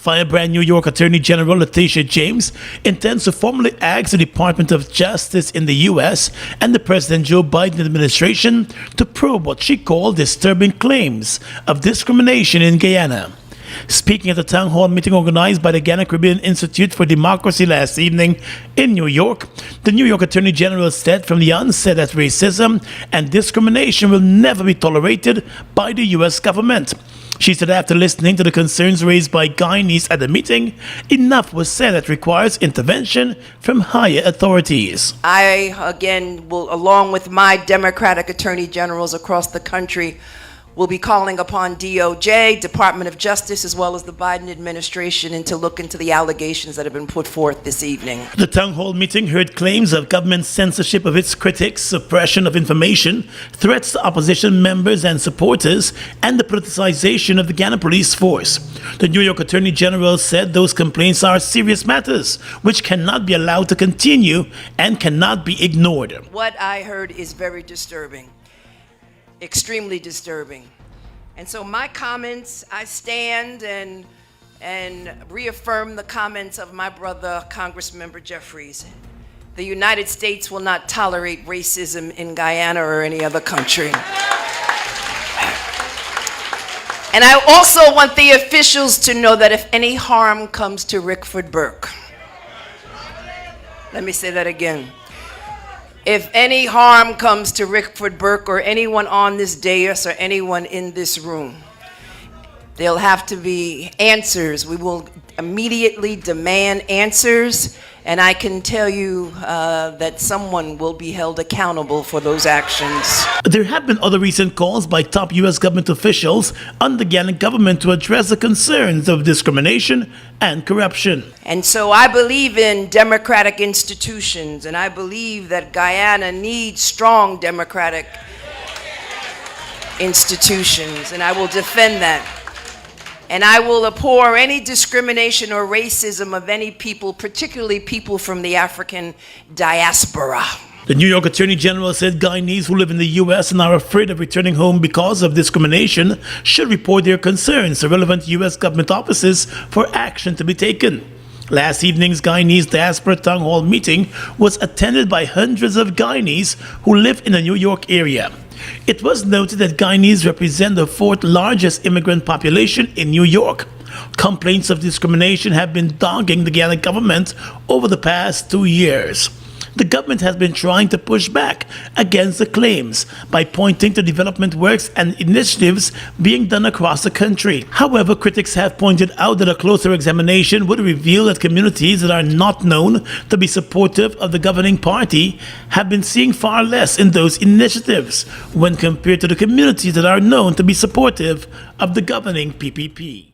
Firebrand New York Attorney General Letitia James intends to formally ask the Department of Justice in the U.S. and the President Joe Biden administration to probe what she called disturbing claims of discrimination in Guyana. Speaking at a town hall meeting organized by the Ghana Caribbean Institute for Democracy last evening in New York, the New York Attorney General said from the onset that racism and discrimination will never be tolerated by the U.S. government. She said after listening to the concerns raised by Guyanese at the meeting, enough was said that requires intervention from higher authorities. I, again, will, along with my Democratic Attorney Generals across the country, will be calling upon DOJ, Department of Justice, as well as the Biden administration to look into the allegations that have been put forth this evening. The town hall meeting heard claims of government censorship of its critics, suppression of information, threats to opposition members and supporters, and the politicization of the Ghana police force. The New York Attorney General said those complaints are serious matters which cannot be allowed to continue and cannot be ignored. What I heard is very disturbing. Extremely disturbing. And so my comments, I stand and reaffirm the comments of my brother, Congressmember Jeffries. The United States will not tolerate racism in Guyana or any other country. And I also want the officials to know that if any harm comes to Rickford Burke, let me say that again. If any harm comes to Rickford Burke or anyone on this dais or anyone in this room, there'll have to be answers. We will immediately demand answers, and I can tell you that someone will be held accountable for those actions. There have been other recent calls by top U.S. government officials on the Guyana government to address the concerns of discrimination and corruption. And so I believe in democratic institutions, and I believe that Guyana needs strong democratic institutions, and I will defend that. And I will abhor any discrimination or racism of any people, particularly people from the African diaspora. The New York Attorney General said Guyanese who live in the U.S. and are afraid of returning home because of discrimination should report their concerns to relevant U.S. government offices for action to be taken. Last evening's Guyanese diaspora town hall meeting was attended by hundreds of Guyanese who live in the New York area. It was noted that Guyanese represent the fourth largest immigrant population in New York. Complaints of discrimination have been dogging the Guyana government over the past 2 years. The government has been trying to push back against the claims by pointing to development works and initiatives being done across the country. However, critics have pointed out that a closer examination would reveal that communities that are not known to be supportive of the governing party have been seeing far less in those initiatives when compared to the communities that are known to be supportive of the governing PPP.